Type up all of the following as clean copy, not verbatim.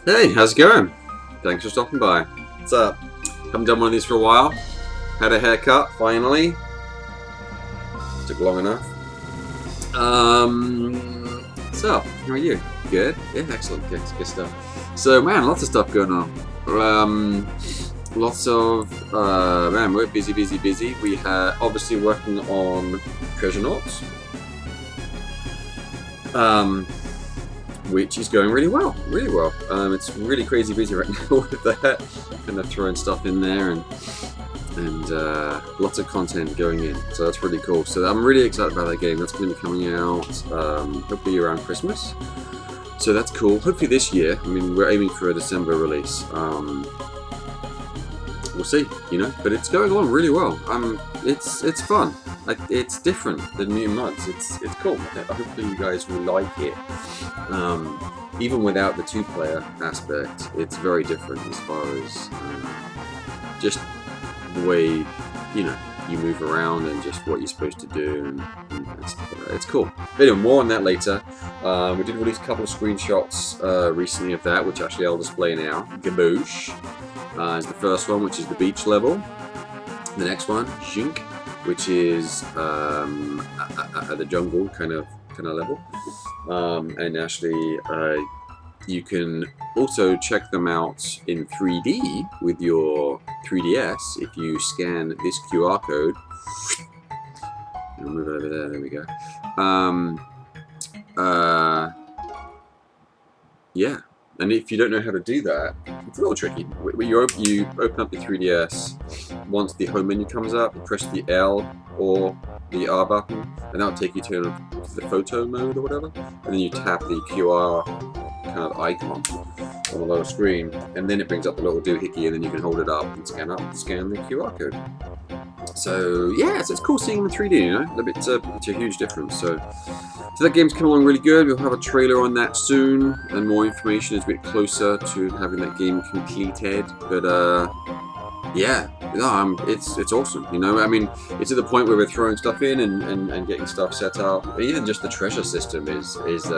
Hey, how's it going? Thanks for stopping by. What's up? Haven't done one of these for a while. Had a haircut, finally. Took long enough. What's up? How are you? Good? Yeah, excellent. Good stuff. So, man, lots of stuff going on. Man, we're busy. We are obviously working on Treasurenauts. Which is going really well. It's really crazy busy right now with that. Kind of throwing stuff in there and lots of content going in. So that's really cool. So I'm really excited about that game. That's going to be coming out hopefully around Christmas. So that's cool. Hopefully this year. I mean, we're aiming for a December release. We'll see, but it's going along really well. It's fun. Like, it's different than Mutant Muds. It's cool. Hopefully you guys will like it. Even without the two-player aspect, it's very different as far as just the way you move around and just what you're supposed to do, and it's cool. But anyway, more on that later. We did release a couple of screenshots recently of that, which actually I'll display now. Gaboosh is the first one, which is the beach level. The next one, Jink, which is the jungle kind of level. And actually, you can also check them out in 3D with your 3DS if you scan this QR code. I'll move it over there. There we go. Yeah. And if you don't know how to do that, it's a little tricky. You open up the 3DS, once the home menu comes up, you press the L or the R button, and that'll take you to the photo mode or whatever, and then you tap the QR kind of icon on the lower screen, and then it brings up the little doohickey, and then you can hold it up and scan the QR code. So yeah, it's cool seeing them in 3D, It's a huge difference. So that game's coming along really good. We'll have a trailer on that soon, and more information as we get closer to having that game completed. But yeah, it's awesome. I mean, it's at the point where we're throwing stuff in and getting stuff set up. But even just the treasure system is it's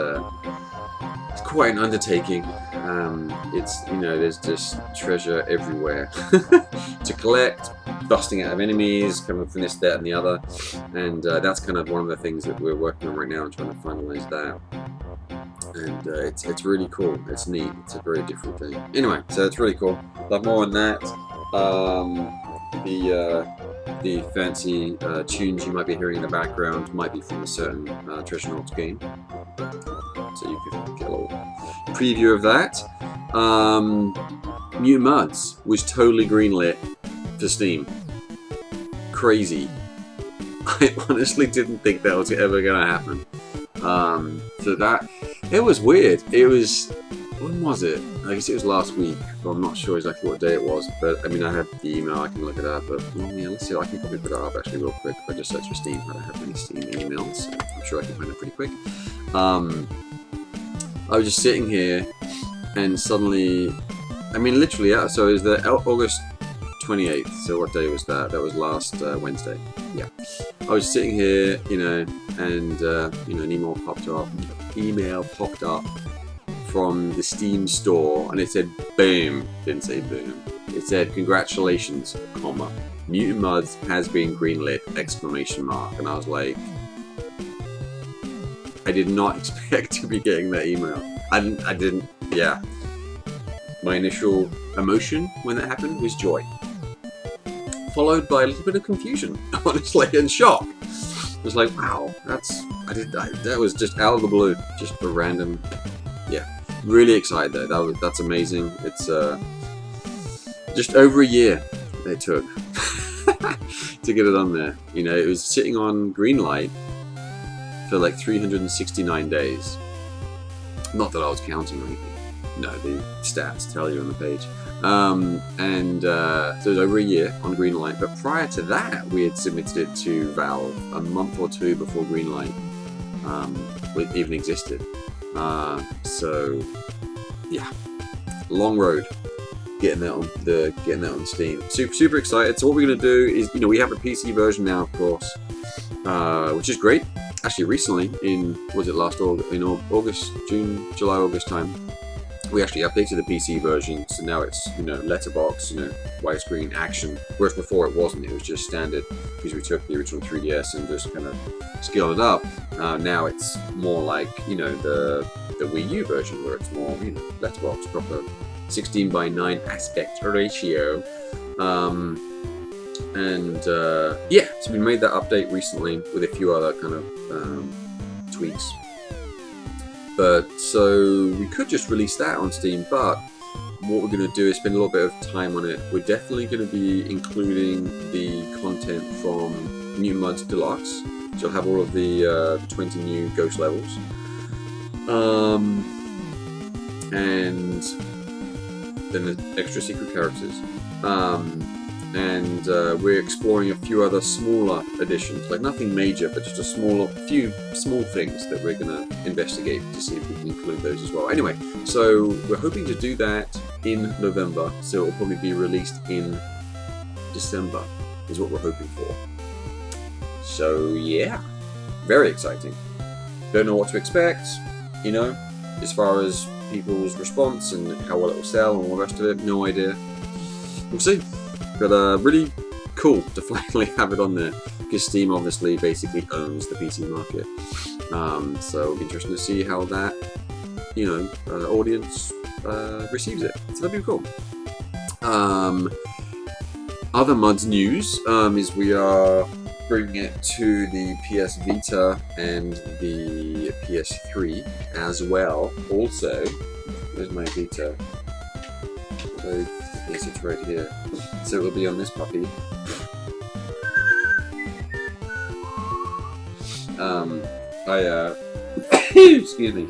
quite an undertaking. There's just treasure everywhere to collect, busting out of enemies, coming from this, that, and the other, and that's kind of one of the things that we're working on right now and trying to finalize that. And it's really cool. It's neat. It's a very different thing. Anyway, so it's really cool. Love more on that. The fancy tunes you might be hearing in the background might be from a certain Treasurenauts game. So you can get a little preview of that. Mutant Muds was totally greenlit for Steam. Crazy. I honestly didn't think that was ever going to happen. So that, it was weird. It was, when was it? I guess it was last week. Well, I'm not sure exactly what day it was, but I mean, I have the email, I can look it up. But yeah, let's see, I can probably put it up actually real quick. If I just search for Steam, I don't have any Steam emails. So I'm sure I can find it pretty quick. I was just sitting here, and suddenly, I mean, literally, yeah. So it was the August 28th. So what day was that? That was last Wednesday. Yeah. I was sitting here, and an email popped up from the Steam store, and it said boom. Didn't say boom. It said congratulations, Mutant Muds has been greenlit! ! And I was like, I did not expect to be getting that email. I didn't. Yeah. My initial emotion when that happened was joy, followed by a little bit of confusion, honestly, and shock. It was like, wow, that was just out of the blue, just a random. Yeah, really excited though. That's amazing. It's just over a year it took to get it on there. It was sitting on Greenlight for like 369 days. Not that I was counting or anything. No, the stats tell you on the page. So it was over a year on Greenlight, but prior to that, we had submitted it to Valve a month or two before Greenlight even existed. So yeah, long road getting that on Steam. Super excited. So what we're gonna do is, we have a PC version now, of course, which is great. Actually, recently, in August, July, August time, we actually updated the PC version, so now it's, you know, letterbox, you know, widescreen action, whereas before it wasn't, it was just standard, because we took the original 3DS and just kind of scaled it up. Now it's more like, you know, the Wii U version, where it's more, you know, letterbox, proper 16:9 aspect ratio. Yeah, so we made that update recently with a few other kind of tweaks. But so we could just release that on Steam, but what we're going to do is spend a little bit of time on it. We're definitely going to be including the content from Mutant Deluxe, so you'll have all of the 20 new ghost levels, and then the extra secret characters, and we're exploring a few other smaller additions, like nothing major, but just a few small things that we're going to investigate to see if we can include those as well. Anyway, so we're hoping to do that in November, so it will probably be released in December, is what we're hoping for. So yeah, very exciting. Don't know what to expect, you know, as far as people's response and how well it will sell and all the rest of it, no idea. We'll see. But really cool to finally have it on there, because Steam obviously basically owns the PC market. So it'll be interesting to see how that, you know, audience receives it. So that'd be cool. Other Muds news is we are bringing it to the PS Vita and the PS3 as well. Also, where's my Vita? So, yes, it's right here. So it will be on this puppy. Excuse me.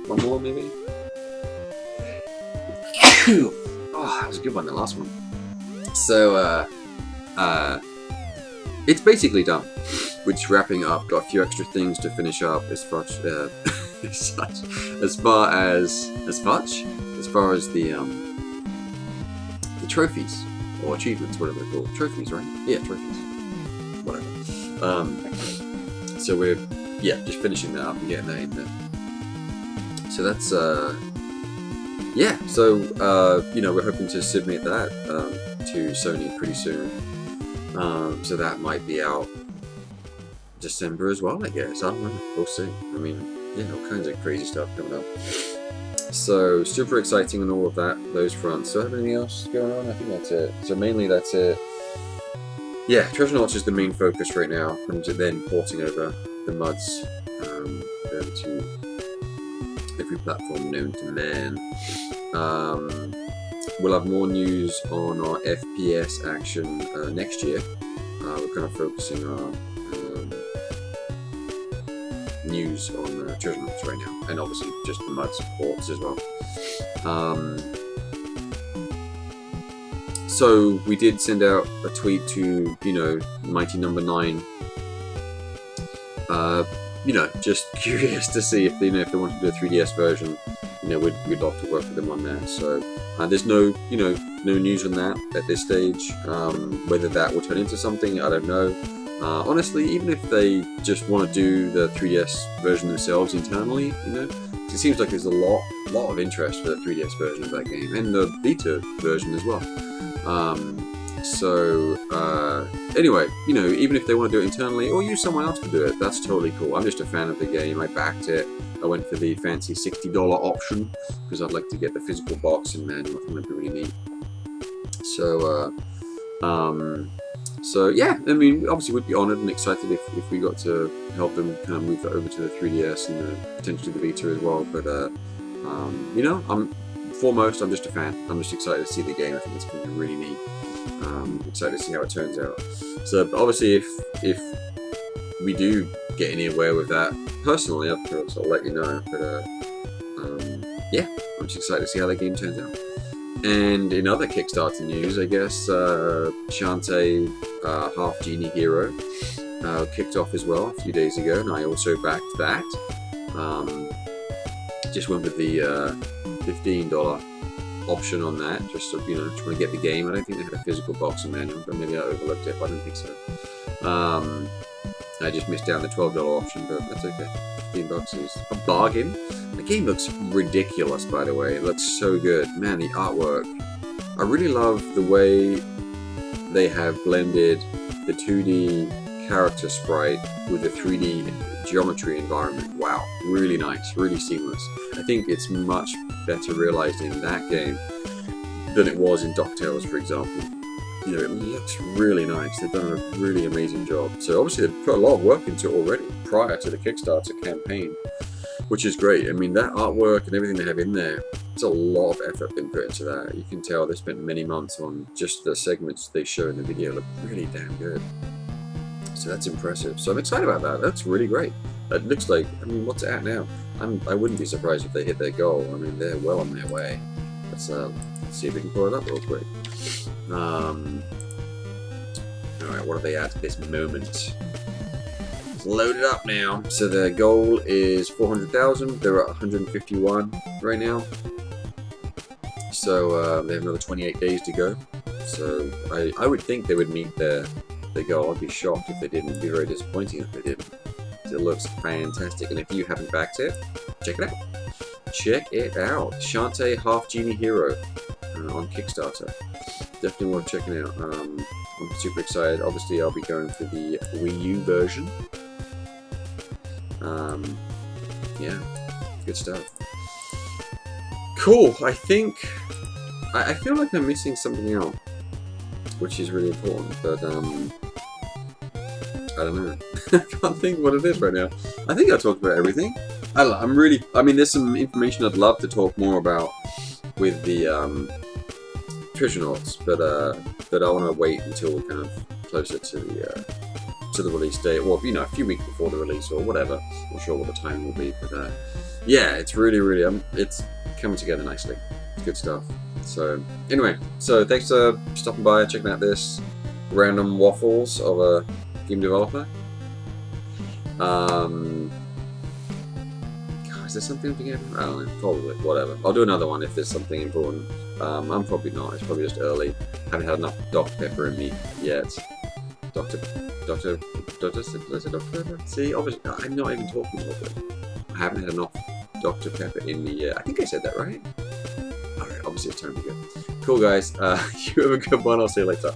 One more, maybe? Oh, that was a good one, the last one. So, it's basically done. We're just wrapping up. Got a few extra things to finish up as far as the trophies or achievements, whatever they're called. Trophies, right? Yeah, trophies. Whatever. So we're just finishing that up and getting that in there. So that's yeah. So you know, we're hoping to submit that to Sony pretty soon. So that might be out December as well, I guess. I don't know. We'll see. I mean, yeah, all kinds of crazy stuff coming up. So super exciting on all of those fronts. So anything else going on? I think that's it. So mainly that's it. Yeah, Treasurenauts is the main focus right now, and then porting over the Muds over to every platform known to man. We'll have more news on our FPS action next year. We're kind of focusing our news on Treasurenauts right now, and obviously just the Muds ports as well. So we did send out a tweet to, you know, Mighty Number 9. You know, just curious to see if they, you know, if they want to do a 3DS version. You know, we'd love to work with them on that. So there's no news on that at this stage. Whether that will turn into something, I don't know. Honestly, even if they just want to do the 3DS version themselves internally, you know, it seems like there's a lot of interest for the 3DS version of that game, and the Vita version as well. Anyway, you know, even if they want to do it internally or use someone else to do it, that's totally cool. I'm just a fan of the game. I backed it. I went for the fancy $60 option because I'd like to get the physical box and manual. I think that'd be really neat. So yeah, I mean, obviously we'd be honoured and excited if we got to help them kind of move that over to the 3DS and potentially the Vita as well. But you know, I'm just a fan. I'm just excited to see the game. I think it's going to be really neat. Excited to see how it turns out. So obviously, if we do get anywhere with that, personally, of course, I'll let you know. But yeah, I'm just excited to see how that game turns out. And in other Kickstarter news, I guess Shantae Half Genie Hero kicked off as well a few days ago, and I also backed that. Just went with the $15 option on that, just to, you know, trying to get the game. I don't think they had a physical box and manual, but maybe I overlooked it, but I don't think so. I just missed out on the $12 option, but that's okay. $15 is a bargain, I game looks ridiculous, by the way. It looks so good. Man, the artwork. I really love the way they have blended the 2D character sprite with the 3D geometry environment. Wow, really nice, really seamless. I think it's much better realized in that game than it was in DuckTales, for example. You know, it looks really nice. They've done a really amazing job. So obviously they've put a lot of work into it already prior to the Kickstarter campaign, which is great. I mean, that artwork and everything they have in there, there's a lot of effort been put into that. You can tell they spent many months on just the segments they show in the video. Look really damn good. So that's impressive. So I'm excited about that. That's really great. It looks like, I mean, what's it at now? I wouldn't be surprised if they hit their goal. I mean, they're well on their way. Let's see if we can pull it up real quick. Alright, what are they at this moment? It's loaded up now. So their goal is 400,000. They're at 151 right now. So they have another 28 days to go. So I would think they would meet their goal. I'd be shocked if they didn't. It'd be very disappointing if they didn't. It looks fantastic, and if you haven't backed it, check it out. Check it out. Shantae Half Genie Hero on Kickstarter. Definitely worth checking out. I'm super excited. Obviously, I'll be going for the Wii U version. Yeah, good stuff. Cool. I think I feel like I'm missing something out, which is really important, but I don't know. I can't think what it is right now. I think I talked about everything. I mean, there's some information I'd love to talk more about with the Treasurenauts, but I want to wait until we're kind of closer to the release date, or you know, a few weeks before the release, or whatever. Not sure what the time will be, but yeah, it's really, it's coming together nicely. It's good stuff. So anyway, so thanks for stopping by, checking out this random waffles of a game developer. God, is there something again? I don't know, probably, whatever. I'll do another one if there's something important. I'm probably not, it's probably just early. Haven't had enough Dr. Pepper in me yet. Dr. Pepper? See, obviously, I'm not even talking properly. I haven't had enough Dr. Pepper in me yet. I think I said that right. Alright, obviously it's time to go. Cool guys, you have a good one, I'll see you later.